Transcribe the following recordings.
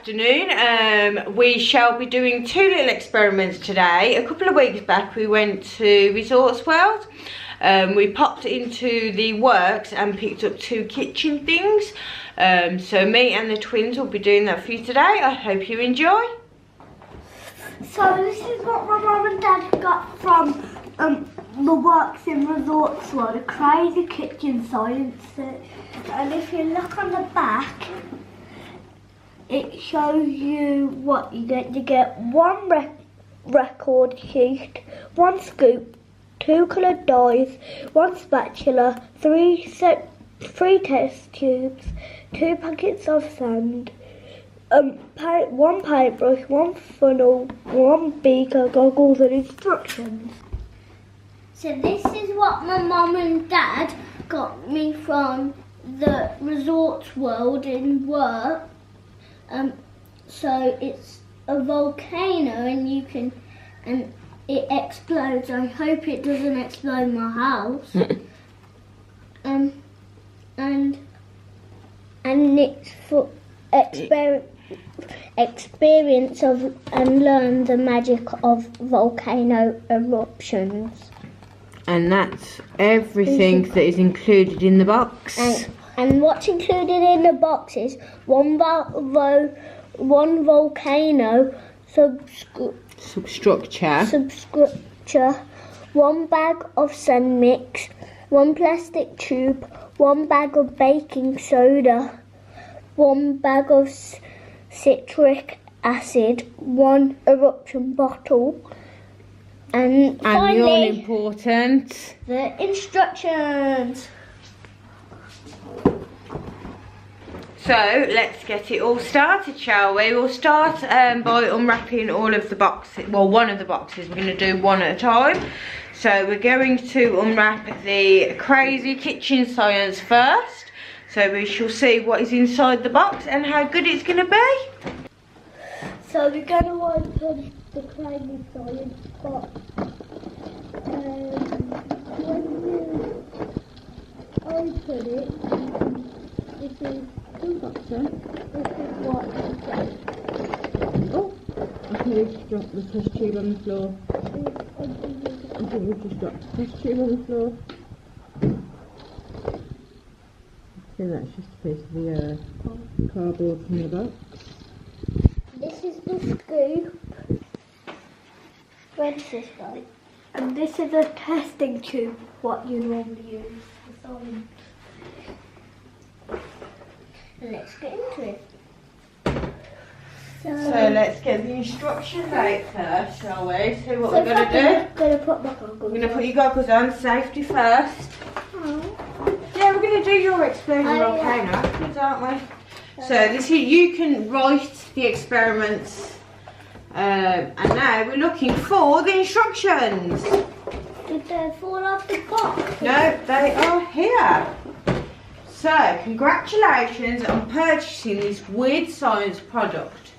afternoon. We shall be doing two little experiments today. A couple of weeks back we went to Resorts World. We popped into the works and picked up two kitchen things. So me and the twins will be doing that for you today. I hope you enjoy. So this is what my mum and dad got from the works in Resorts World, a crazy kitchen science set. And if you look on the back, it shows you what you get. You get one record sheet, one scoop, two coloured dyes, one spatula, three test tubes, 2 packets of sand, one paintbrush, one funnel, one beaker, goggles and instructions. So this is what my mum and dad got me from the Resorts World in work. So it's a volcano and it explodes. I hope it doesn't explode my house. And it's for experience of and learn the magic of volcano eruptions. And that's everything that is included in the box. And what's included in the box is one volcano substructure, one bag of sand mix, one plastic tube, one bag of baking soda, one bag of citric acid, one eruption bottle, and finally, the all important, the instructions. So let's get it all started, shall we? We'll start by unwrapping all of the boxes, well, one of the boxes. We're going to do one at a time. So we're going to unwrap the crazy kitchen science first. So we shall see what is inside the box and how good it's going to be. So we're going to open the crazy science box. When you open it, this is what you get. Oh, I think we've just dropped the test tube on the floor. I think that's just a piece of the cardboard from the box. This is the scoop. Where does this go? And this is a testing tube, what you normally use for science. Let's get into it. So let's get the instructions out first, shall we? See what we're going to do. I'm going to put my goggles on. We're going to put your goggles on, safety first. Yeah, we're going to do your exploding volcano afterwards, aren't we? So this is, you can write the experiments. And now we're looking for the instructions. Did they fall off the box? No, they are here. So, congratulations on purchasing this weird science product.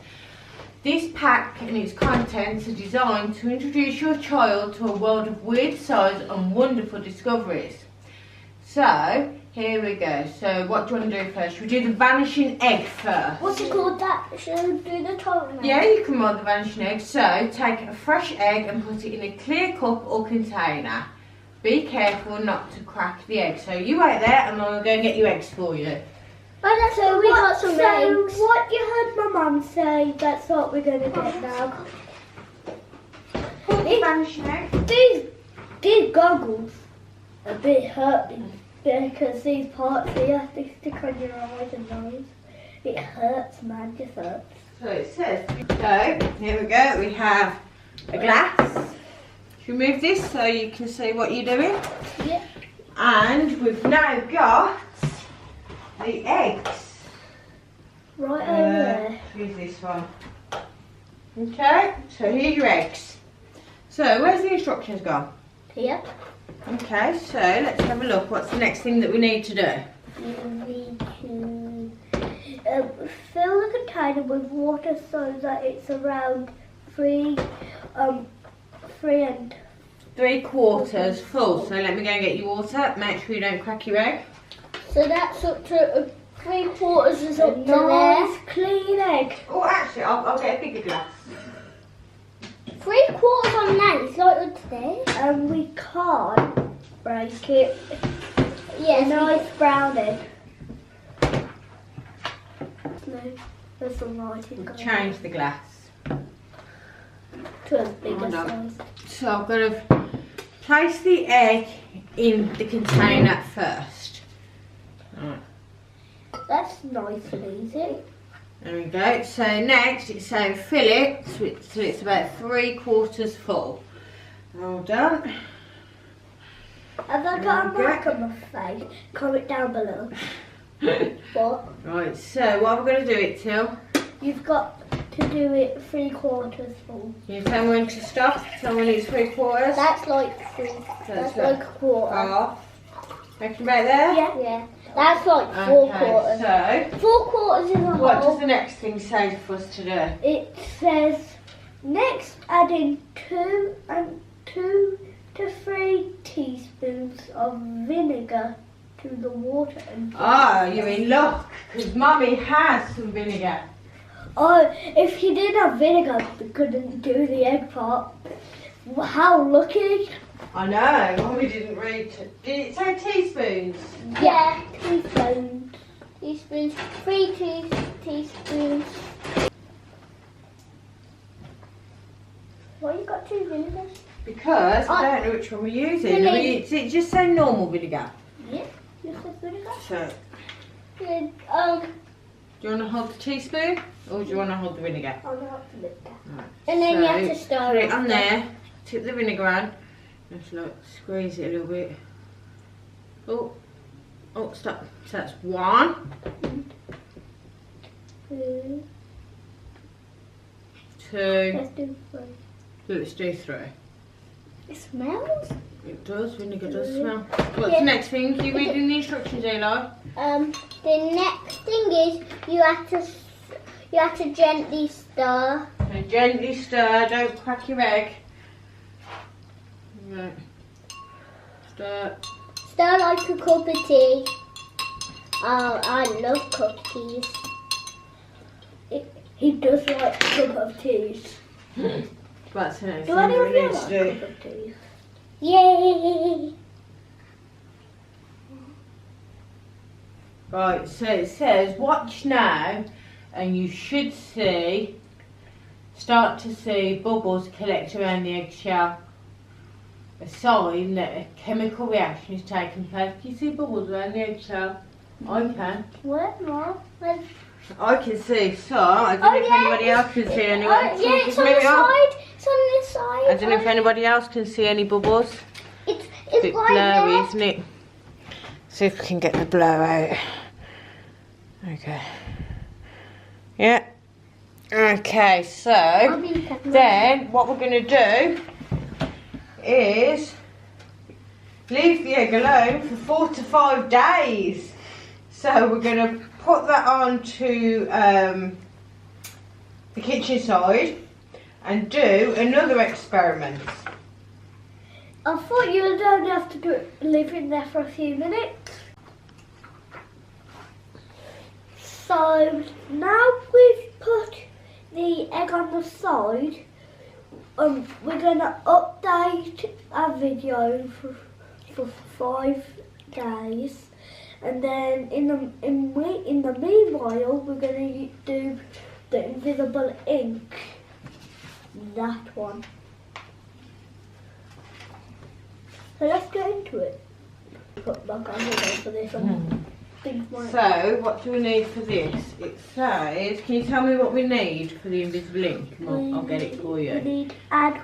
This pack and its contents are designed to introduce your child to a world of weird science and wonderful discoveries. So, here we go. So, what do you want to do first? Should we do the Vanishing Egg first? What's it called that? Should we do the total now? Yeah, you can roll the Vanishing Egg. So, take a fresh egg and put it in a clear cup or container. Be careful not to crack the egg. So you wait there and I'll go and get you eggs for you. So we got some eggs. What you heard my mum say, that's what we're going to get now. These goggles are a bit hurting because these parts here, they stick on your eyes and nose. It hurts, man, just hurts. So it says, so here we go, we have a glass. Should we move this so you can see what you're doing? Yeah. And we've now got the eggs. Right over there. Use this one. Okay, so here's your eggs. So where's the instructions gone? Here. Okay, so let's have a look. What's the next thing that we need to do? We need to fill the container with water so that it's around 3/4 full. So let me go and get you water. Make sure you don't crack your egg. So that's up to 3/4 is up to there. Clean egg. Oh, actually, I'll get a bigger glass. 3/4 on that is like up to there. And we can't break it. Yeah, nice brown egg. No, there's some writing going. Change the glass. To a bigger size. So I've got to place the egg in the container first. Right. That's nice and easy. There we go. So next it's saying fill it, so it's about 3/4 full. All done. Have I got a mark on my face? Comment down below. What? Right, so what are we going to do it till? You've got to do it 3/4 full. Can you tell me when to stop? Tell me when it's 3/4? That's like three. That's like a quarter. Half. Reckon about there? Yeah. Yeah. That's like 4/4. So 4/4 is a whole. what does the next thing say for us to do? It says next add in 2 to 3 teaspoons of vinegar to the water and. Oh, you're in luck, because Mummy has some vinegar. Oh, if he didn't have vinegar, we couldn't do the egg part. How lucky! I know, Mummy didn't read. Did it say teaspoons? Yeah, teaspoons. Teaspoons. 3 teaspoons. Why you got 2 vinegars? Because I don't know which one we're using. Really? It just say normal vinegar. Yeah, you said vinegar. So, Good. do you want to hold the teaspoon or do you want to hold the vinegar? I'll have to lick that. Right. And then you So, have to stir put it it on there. Tip the vinegar on. Just like squeeze it a little bit. Oh, stop. So that's 1. 2. 2. Let's do 3. Let's do 3. It smells. It does. Vinegar does 3. smell. What's the next thing? Are you reading the instructions, Eli? The next thing is you have to gently stir. So gently stir. Don't crack your egg. Right. Stir. Stir like a cup of tea. Oh, I love cup of teas. He does like cup of teas. That's the next Do thing any of we you need like to do. cup of teas? Yay! Right, so it says watch now and you should start to see bubbles collect around the eggshell. A sign that a chemical reaction is taking place. Can you see bubbles around the eggshell? I can. Where, Mom? I can see some. I don't know if anybody else can see any. Yeah, it's on the side. It's on this side. I don't know if anybody else can see any bubbles. It's A bit right blurry, there. isn't it? See if we can get the blur out. Okay. Yeah. Okay, so then what we're going to do is leave the egg alone for 4 to 5 days. So we're going to put that onto the kitchen side and do another experiment. I thought you would only have to do it, leave it there for a few minutes. So now we've put the egg on the side, we're going to update our video for 5 days, and then in the meanwhile we're going to do the invisible ink, that one. So let's get into it. Put back on the for this one. So, what do we need for this? It says, can you tell me what we need for the invisible ink? I'll get it for you. We need add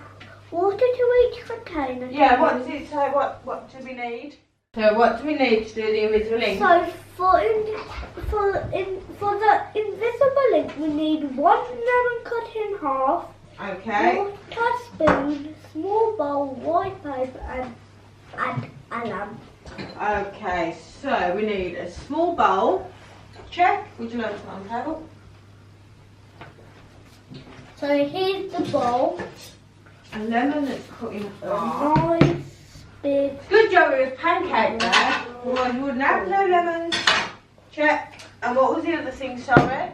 water to each container. Yeah, what does it say? What do we need? So, what do we need to do the invisible ink? So for the invisible ink, we need 1 lemon cut in half. Okay. Water, spoon, small bowl, white paper, and a lamp. Okay, so we need a small bowl. Check. Would you like to put on the table? So here's the bowl. A lemon that's cut in A half. nice big. Good job, it was pancake there. Otherwise you wouldn't have no lemons. Check. And what was the other thing, sorry?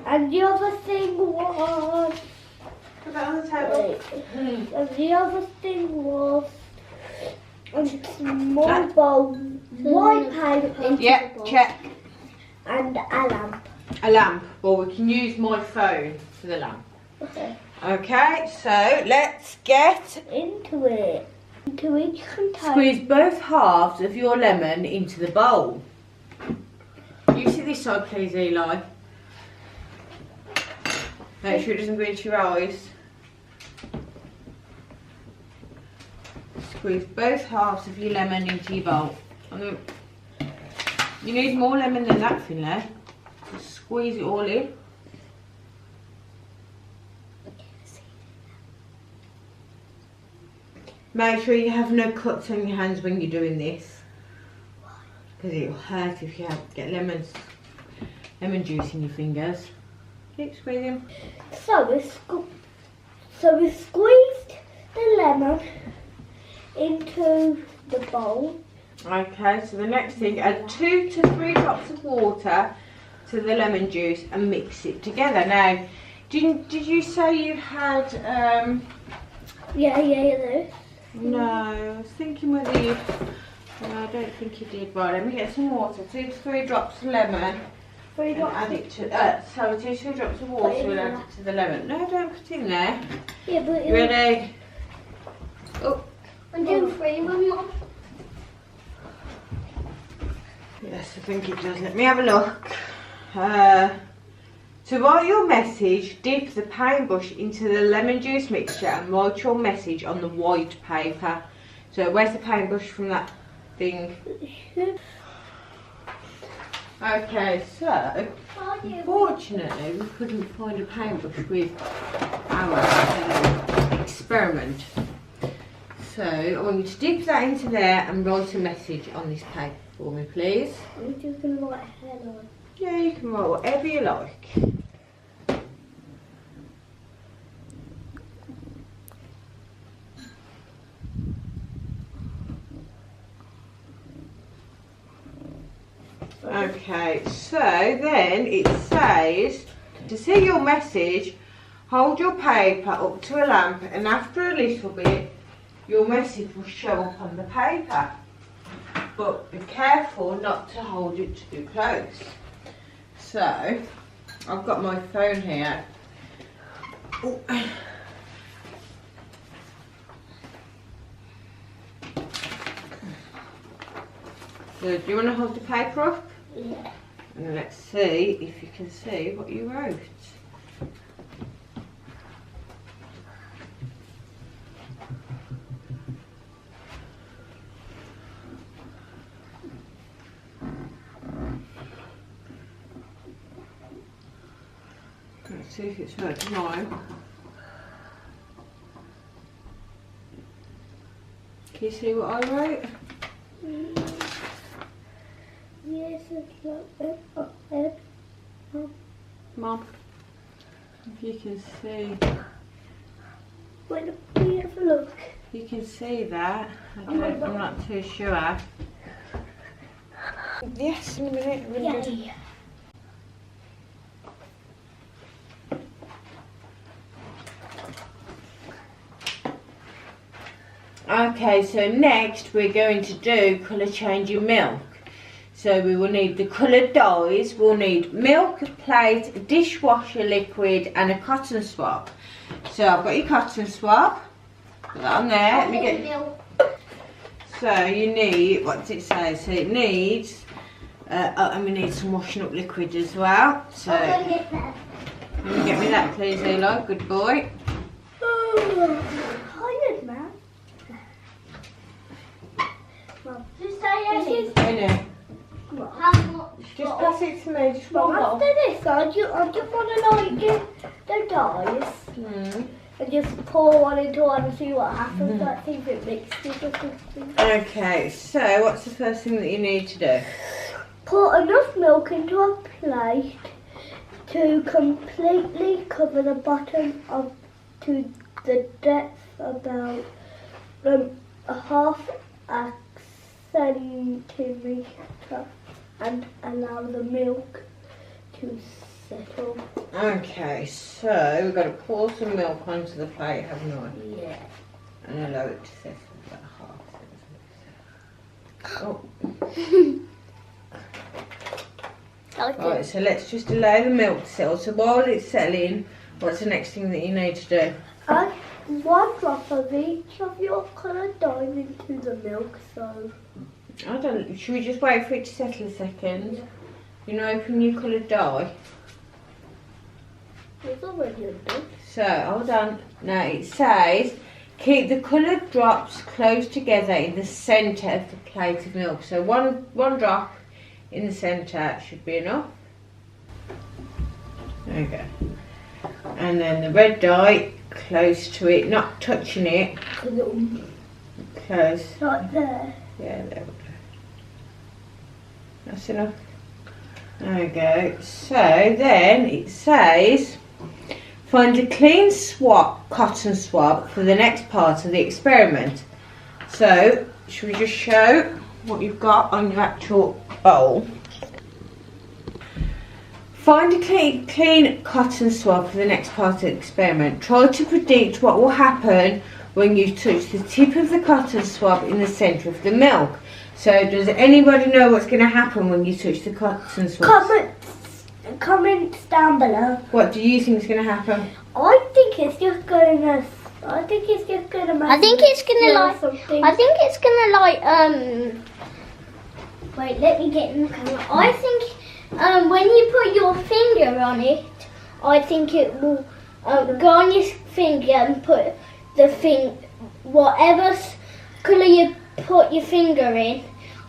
And the other thing was... Put that on the table. And the other thing was a small bowl, white paper, Yep, check. and a lamp. A lamp. Well, we can use my phone for the lamp. Okay. Okay, so let's get... Into it. Into each container. Squeeze both halves of your lemon into the bowl. You sit this side, please, Eli. Make sure it doesn't go into your eyes. Squeeze both halves of your lemon into your bowl. You need more lemon than that, Finlay. Just squeeze it all in. Make sure you have no cuts on your hands when you're doing this, because it'll hurt if you get lemon juice in your fingers. Keep squeezing. So we squeezed the lemon into the bowl. Okay, so the next thing, add 2 to 3 drops of water to the lemon juice and mix it together. Now, did you say you had Yeah. No, I was thinking whether you... No, I don't think you did. Right, let me get some water. 2 to 3 drops of lemon. 3 drops. Add it to... 2 to 3 drops of water and add it to the lemon. No, don't put it in there. Yeah, but... You ready? Oh. I'm doing 3, Mum. Yes, I think it does. Let me have a look. To write your message, dip the paintbrush into the lemon juice mixture and write your message on the white paper. So where's the paintbrush from that thing? Okay, so unfortunately we couldn't find a paintbrush with our experiment. So I want you to dip that into there and write a message on this paper for me, please. I'm just going to write hello. Yeah, you can write whatever you like. Okay, so then it says, to see your message, hold your paper up to a lamp and after a little bit, your message will show up on the paper. But be careful not to hold it too close. So, I've got my phone here. Oh. So, do you want to hold the paper up? Yeah. And let's see if you can see what you wrote. Let's see if it's right. Mine. Can you see what I wrote? Yes, it's like that. Mum, if you can see. Wait, let me have a look. You can see that. I'm not too sure. Yes, in a minute. Yay. Okay, so next we're going to do colour changing milk. So we will need the coloured dyes, we'll need milk, plate, dishwasher liquid and a cotton swab. So I've got your cotton swab, put that on there. Let me get... So you need, what does it say? So it needs, and we need some washing up liquid as well. So I'll go get that. can you get me that please, Eli? Good boy. Tired, man. Well, just say I know. how much? Just pass it to me, just Well, one after more. this, I just want to like get the dyes and just pour one into one and see what happens. Like, see if it mixes or something. Okay, so what's the first thing that you need to do? Pour enough milk into a plate to completely cover the bottom of to the depth about a half a centimetre and allow the milk to settle. Okay, so we've got to pour some milk onto the plate, haven't we? Yeah. And allow it to settle about half. Oh. Right, so let's just allow the milk to settle. So while it's settling, what's the next thing that you need to do? Add 1 drop of each of your coloured dyes into the milk, so... Should we just wait for it to settle a second? Yeah. You know, open your coloured dye. It's already done. So, hold on. Now it says, keep the coloured drops close together in the centre of the plate of milk. So one drop in the centre should be enough. There you go. And then the red dye close to it, not touching it. Close. Right there. Yeah, there we go. That's enough. There we go. So then it says, find a clean cotton swab for the next part of the experiment. So, should we just show what you've got on your actual bowl? Find a clean cotton swab for the next part of the experiment. Try to predict what will happen when you touch the tip of the cotton swab in the centre of the milk. So, does anybody know what's going to happen when you touch the cotton swab? Comments down below. What do you think is going to happen? I think it's just gonna make something. Wait, let me get in the camera. I think when you put your finger on it, I think it will go on your finger and put the whatever colour you put your finger in.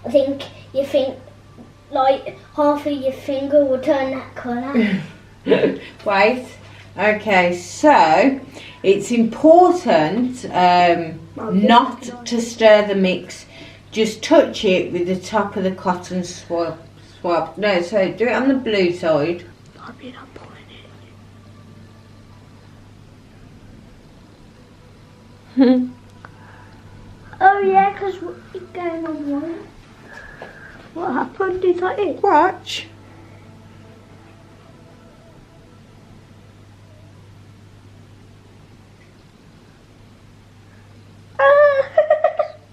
I think like half of your finger will turn that colour. Wait. Okay, so it's important not to stir the mix. Just touch it with the top of the cotton swab. No, so do it on the blue side. Probably not pulling it. Oh yeah, because it's going on white. What happened? Is that it? Watch.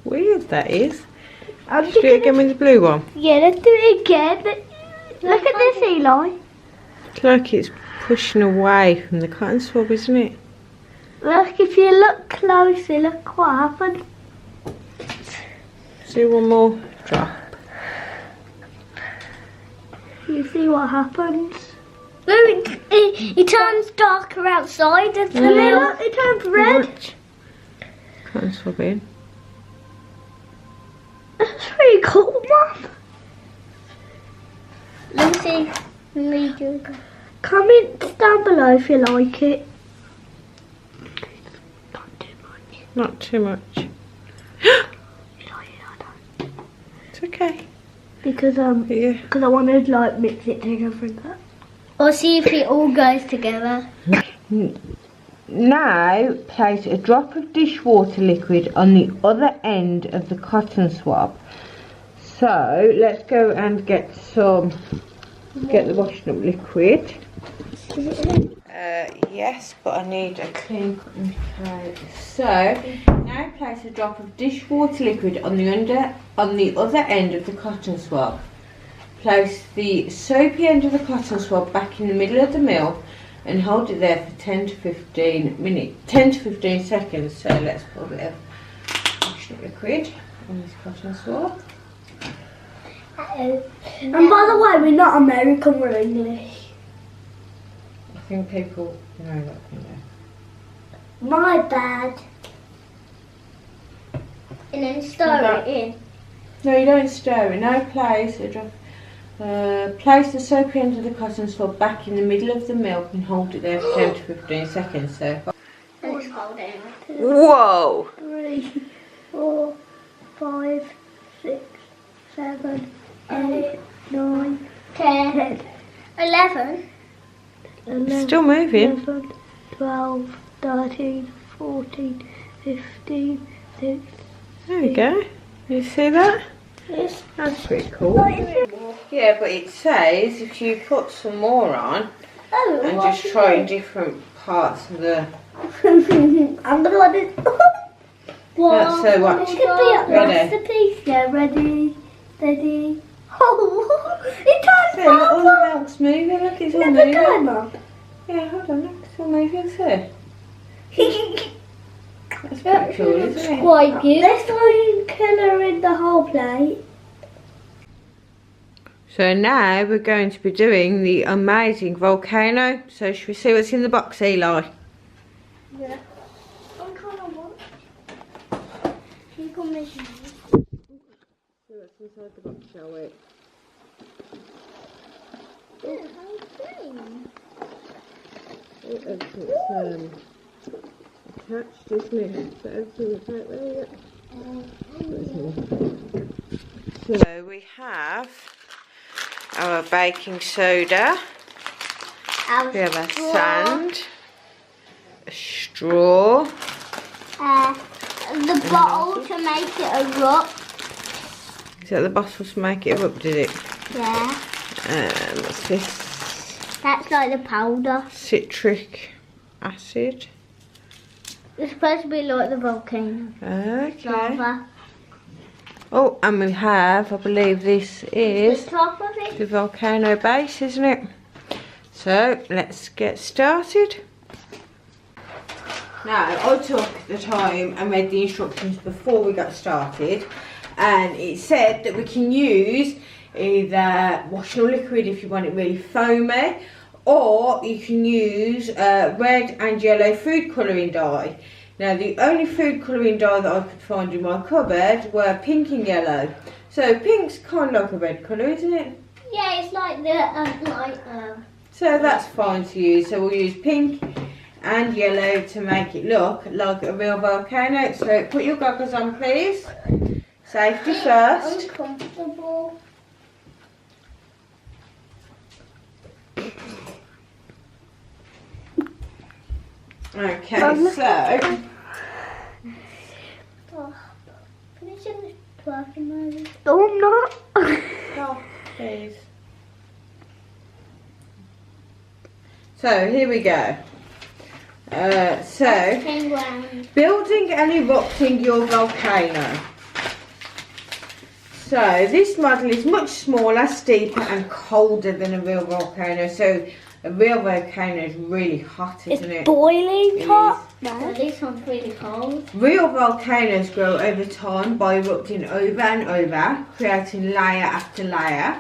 Weird that is. Let's do it again with the blue one. Yeah, let's do it again. Look at this, Eli. It's like it's pushing away from the cotton swab, isn't it? Look, if you look closely, look what happened. Do one more drop. You see what happens? It turns darker outside, doesn't it? Look, it turns red. Cotton swab in. That's pretty cool, Mum. Let me see. Medium. Comment down below if you like it. Not too much. Not too much. It's okay. Because I want to like mix it together. Or see if it all goes together. Now place a drop of dishwater liquid on the other end of the cotton swab. So let's go and get the washing up liquid. Yes, but I need a clean cotton pad. So now place a drop of dishwater liquid on the other end of the cotton swab. Place the soapy end of the cotton swab back in the middle of the milk and hold it there for 10 to 15 seconds. So let's put a bit of washing up liquid on this cotton swab. And by the way, we're not American, we're English. I think people know that, you know. My bad. And then stir it in. No, you don't stir it. No, place the soapy end of the cotton swab back in the middle of the milk and hold it there for 10 to 15 seconds. So. Let's hold it. Whoa! 3, 4, 5, 6, 7, 8, 9, 10, 11. Still moving. 11, 12, 13, 14, 15, 16. There we go. You see that? That's pretty cool. Yeah, but it says if you put some more on and just try different parts of the... I'm gonna let it... That's so what? It could be a masterpiece. Yeah, ready, steady. Oh, it turns Yeah, look, all the milk's moving. Look, it's all moving. timer. Yeah, hold on, look, it's all moving too. That's pretty cool, isn't it? Quite good. Let's try and colour in the whole plate. So now we're going to be doing the amazing volcano. So should we see what's in the box, Eli? Yeah. I'm kind of want. You can make it. See what's inside the box, shall we? Yeah, how clean. Everything's attached, isn't it? So everything's out there yet. So we have our baking soda, we have our sand, a straw, the bottle to make it erupt. Is that the bottle to make it erupt, did it? Yeah. What's this? That's like the powder. Citric acid. It's supposed to be like the volcano. Okay. Lava. Oh, and we have, I believe this is The top of it. the volcano base, isn't it? So let's get started. Now, I took the time and read the instructions before we got started, and it said that we can use either washing liquid if you want it really foamy, or you can use red and yellow food colouring dye. Now, the only food colouring dye that I could find in my cupboard were pink and yellow. So pink's kind of like a red colour, isn't it? Yeah, it's like the So that's fine to use. So we'll use pink and yellow to make it look like a real volcano. So put your goggles on, please. Safety first. uncomfortable. Okay, so Finish in the twerking movie. No, I'm not. oh, please. So here we go. Building and erupting your volcano. So this model is much smaller, steeper and colder than a real volcano. So a real volcano is really hot, isn't it? It's boiling hot. No, this one's really cold. Real volcanoes grow over time by erupting over and over, creating layer after layer.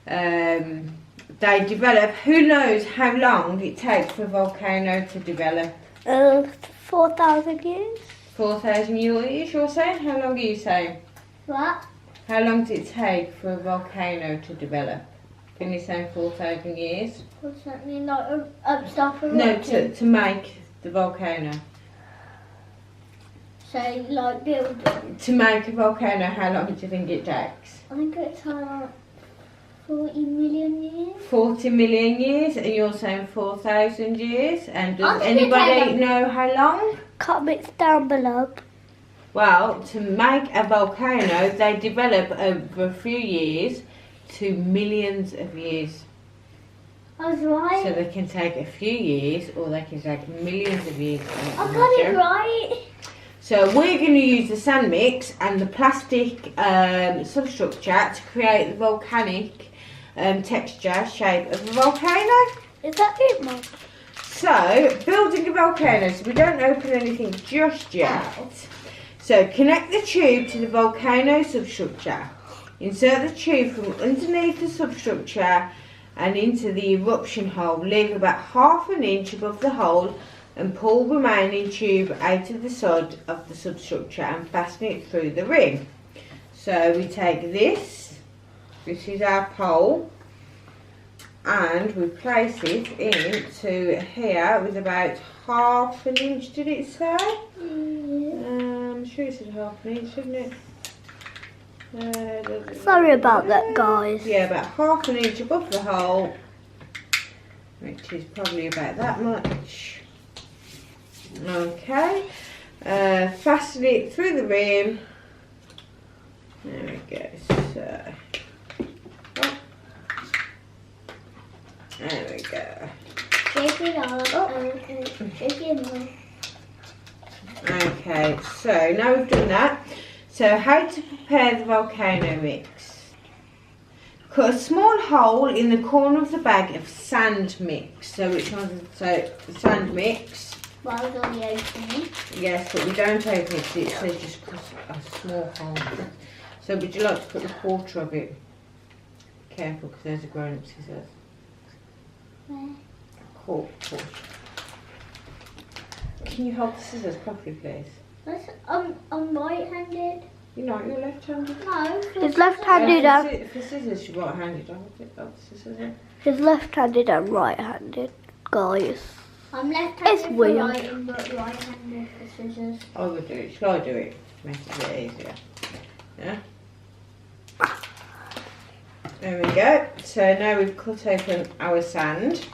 They develop, who knows how long it takes for a volcano to develop? 4,000 years. 4,000 years, you're saying? How long are you saying? What? How long does it take for a volcano to develop? Can you say 4,000 years? What's that mean? Like stop erupting? No, to make the volcano. So like build. To make a volcano, how long do you think it takes? I think it's like 40 million years. 40 million years, and you're saying 4,000 years. And does I think anybody know how long? Comments down below. Well, to make a volcano, they develop over a few years to millions of years. I was right. So they can take a few years, or they can take millions of years. I got it right. So we're going to use the sand mix and the plastic substructure to create the volcanic texture shape of a volcano. Is that it, Mum? So, building a volcano, so we don't open anything just yet. So connect the tube to the volcano substructure. Insert the tube from underneath the substructure and into the eruption hole. Leave about ½ an inch above the hole and pull the remaining tube out of the side of the substructure and fasten it through the rim. So we take this is our pole, and we place it into here with about ½ an inch, did it say? I'm sure it said ½ an inch, shouldn't it? Sorry about that, guys. Yeah, about ½ an inch above the hole, which is probably about that much. Okay, fasten it through the rim There we go. So, there we go. Shake it up. Shake it up. Okay, so now we've done that. So how to prepare the volcano mix. Cut a small hole in the corner of the bag of sand mix. So which one? So the sand mix. While on the opening. Yes, but we don't open it. It says just cut a small hole. So would you like to put a quarter of it? Careful, because there's a grown-up scissors. Where? Quarter. Can you hold the scissors properly, please? I'm right-handed. You're not, you're left-handed. No. He's left-handed For scissors, you're right-handed. Hold the scissors in. He's left-handed and right-handed, guys. I'm left-handed It's for weird. writing, but right-handed for scissors. I would do it. Shall I do it? Make it a bit easier. Yeah? There we go. So now we've cut open our sand.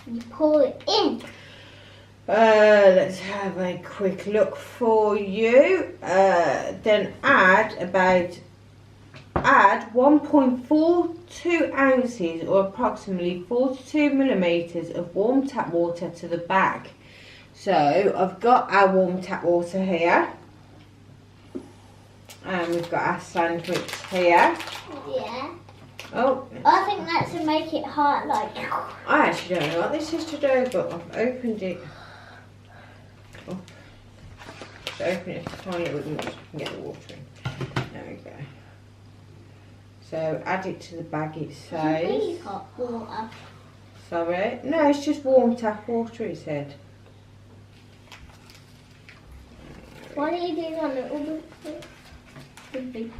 You pour it in. Let's have a quick look for you. Then add 1.42 ounces or approximately 42 millimeters of warm tap water to the bag. So I've got our warm tap water here. And we've got our sand mix here. Yeah. Oh, I think that's to make it hot, like. I actually don't know what this is to do, but I've opened it up. Just open it a tiny little bit so we can get the water in. There we go. So add it to the bag, it It's really says. hot water. Sorry. No, it's just warm tap water, it said. Why don't you do that little bit? There we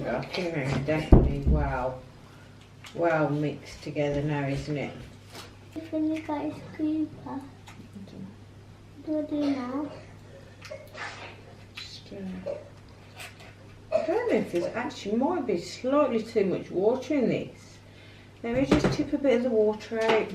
go. I think they're definitely well mixed together now, isn't it? When you got a scooper. What do I do now? Just, I don't know if there's actually might be slightly too much water in this. Let me just tip a bit of the water out.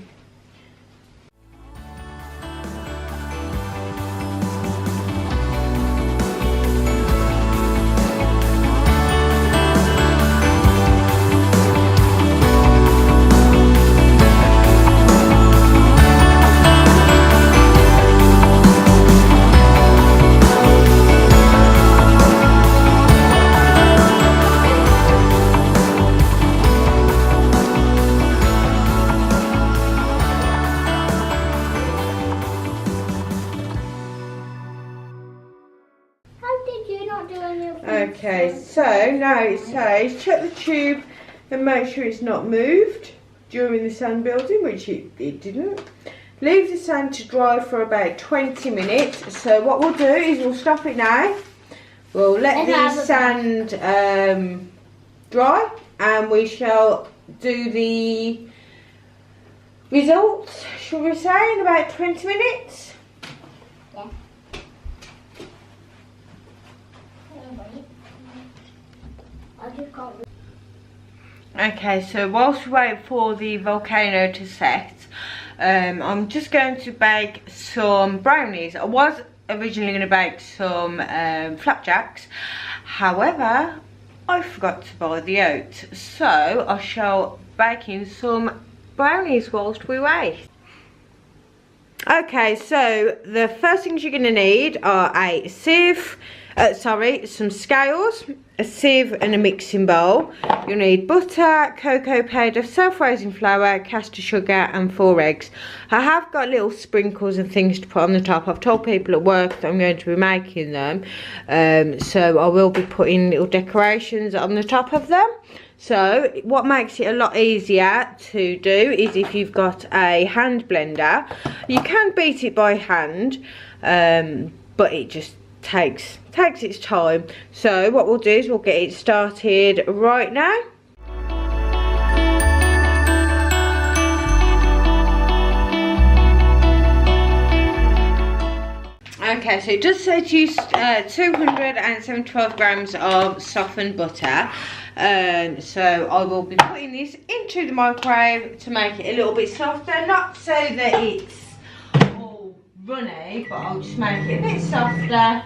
Okay, so now it says check the tube and make sure it's not moved during the sand building, which it didn't. Leave the sand to dry for about 20 minutes. So what we'll do is we'll stop it now. We'll let the sand dry and we shall do the results, shall we say, in about 20 minutes. Yeah. I just can't. Okay, so whilst we wait for the volcano to set, I'm just going to bake some brownies. I was originally going to bake some flapjacks, however I forgot to buy the oats, so I shall bake in some brownies whilst we wait. Okay, so the first things you're going to need are a sieve, some scales, a sieve and a mixing bowl. You'll need butter, cocoa powder, self-raising flour, caster sugar and 4 eggs. I have got little sprinkles and things to put on the top. I've told people at work that I'm going to be making them, so I will be putting little decorations on the top of them. So what makes it a lot easier to do is if you've got a hand blender. You can beat it by hand, but it just takes its time. So what we'll do is we'll get it started right now. Okay, so it does say to use 275 grams of softened butter. So I will be putting this into the microwave to make it a little bit softer, not so that it's all runny, but I'll just make it a bit softer.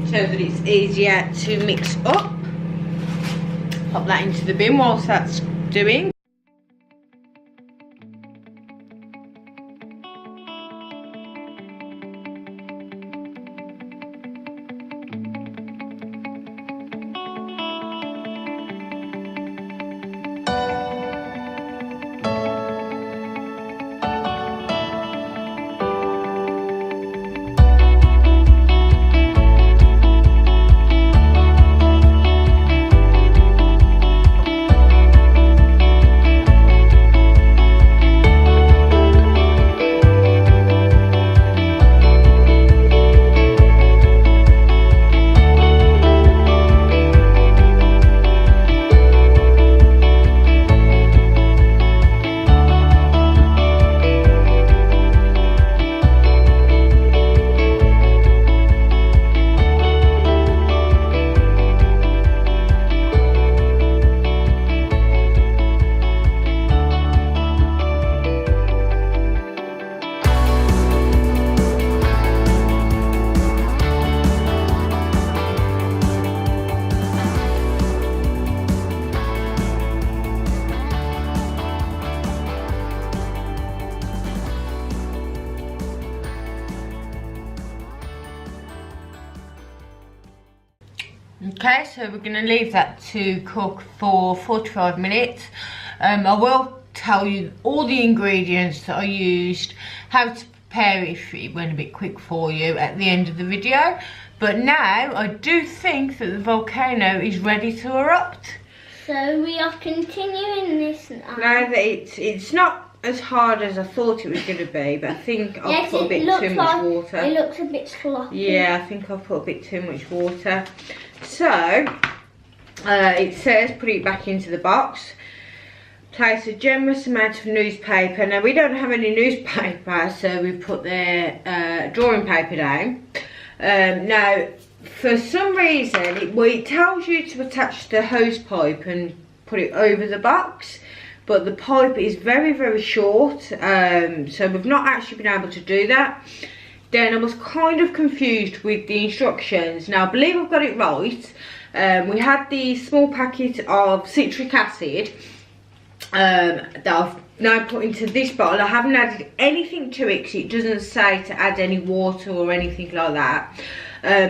so that it's easier to mix up. Pop that into the bin whilst that's doing. Okay, so we're going to leave that to cook for 45 minutes. I will tell you all the ingredients that I used, how to prepare it if it went a bit quick for you at the end of the video. But now I do think that the volcano is ready to erupt. So we are continuing this now. Now that it's not as hard as I thought it was going to be, but I think I've put a bit too much water. It looks a bit sloppy. Yeah, I think I've put a bit too much water. So, it says put it back into the box. Place a generous amount of newspaper. Now we don't have any newspaper, so we put the drawing paper down. Now, for some reason, it tells you to attach the hose pipe and put it over the box. But the pipe is very, very short, so we've not actually been able to do that. Then I was kind of confused with the instructions. Now I believe I've got it right. We had the small packet of citric acid that I've now put into this bottle. I haven't added anything to it because it doesn't say to add any water or anything like that.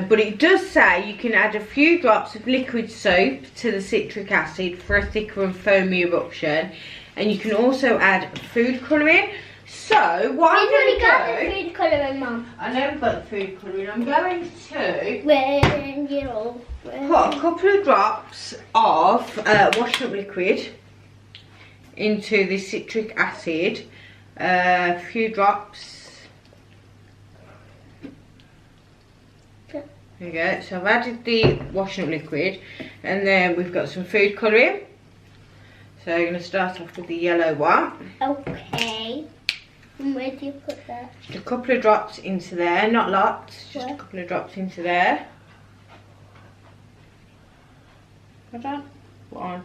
But it does say you can add a few drops of liquid soap to the citric acid for a thicker and foamy eruption. And you can also add food colouring. So, what I'm going to do... We've already got the food colouring, Mum. I know we've got the food colouring. I'm going to When you're old. put a couple of drops of washing up liquid into the citric acid. A few drops. There you go. So I've added the washing up liquid. And then we've got some food colouring. So I'm going to start off with the yellow one. Okay. And where do you put that? Just a couple of drops into there, not lots, just a couple of drops into there. Hold on. 1,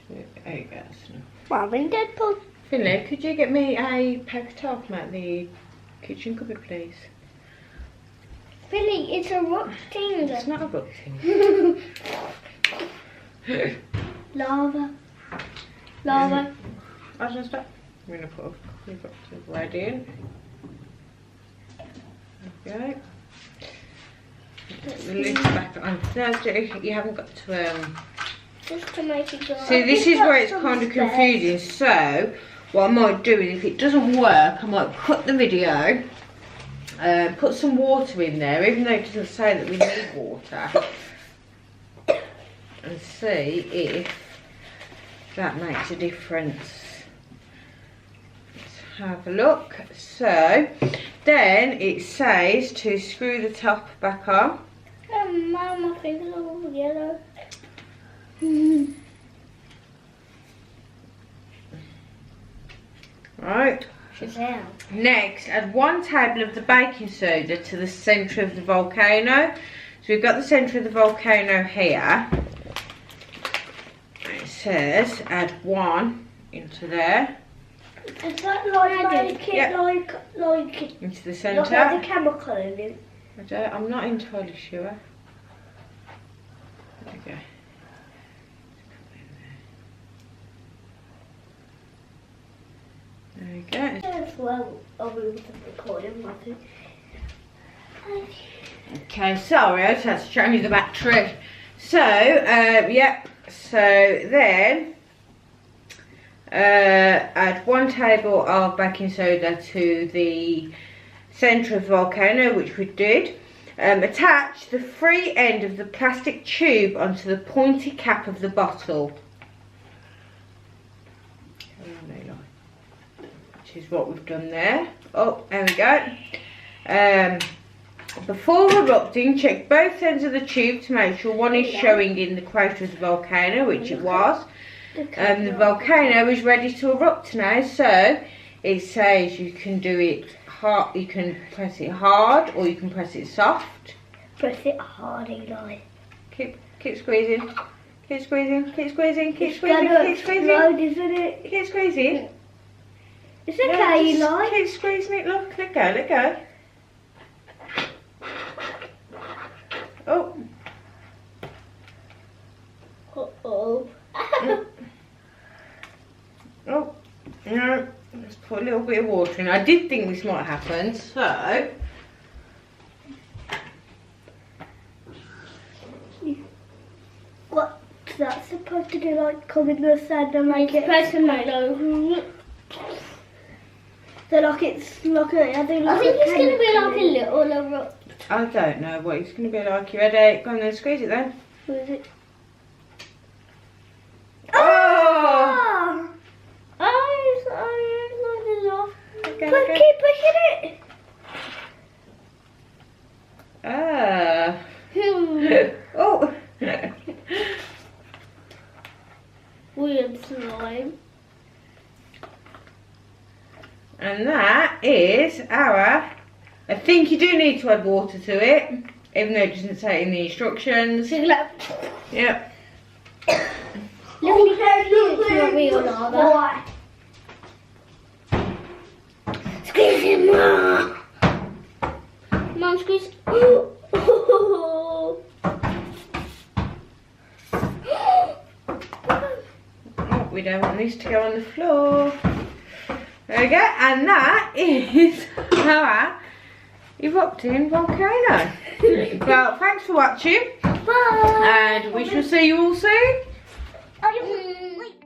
2, there you go. Mum and Deadpool. Finley, could you get me a paper towel from out the kitchen cupboard, please? Billy, it's erupting. It's not erupting. Lava. Lava. I was going to stop. I'm going to put a couple of drops of red in. Okay. Put the lid back on. No, you haven't got to... Just to make it go. See, this is where it's kind of confusing. So, what I might do is, if it doesn't work, I might cut the video, put some water in there, even though it doesn't say that we need water, and see if that makes a difference. Let's have a look. So, then it says to screw the top back on. Mum, my fingers are all yellow. Right. Shazam. Next, add 1 table of the baking soda to the centre of the volcano. So we've got the centre of the volcano here. It says add 1 into there. Does that like make it Yeah. like Into the look centre. like the chemical in it? I'm not entirely sure. There we go. There we go. As well, I'll be recording, I think. Okay, sorry, I just had to change the battery. So, yep, so then add 1 table of baking soda to the centre of the volcano, which we did. Attach the free end of the plastic tube onto the pointy cap of the bottle. Which is what we've done there. Oh, there we go. Before erupting, check both ends of the tube to make sure one is showing in the crater of the volcano, which it was. The volcano is ready to erupt now, so it says you can do it hard, you can press it hard or you can press it soft. Press it hard, Eli. Keep squeezing. Keep squeezing, keep squeezing, keep It's squeezing, gonna keep squeezing. explode, isn't it? Keep squeezing. It's Yeah, okay, just Eli. keep squeezing it, look, let go, let go. Oh. Uh-oh. Oh, no, let's put a little bit of water in. I did think this might happen, so. What's that supposed to do, like come in the sand and make it... Press the milo. So like it's like a... I think it's going to be like a little erupt. I don't know what it's going to be like. You ready? Go on then, squeeze it then. What is it? Oh! Okay, okay. Keep pushing it. Oh! Weird slime. And that is our... I think you do need to add water to it, even though it doesn't say it in the instructions. Yep. Look at your real lava. Squeeze him more. Mom, squeeze. Oh, we don't want this to go on the floor. There we go, and that is our erupting volcano. Well, thanks for watching. Bye. And we shall see you all soon. Wait.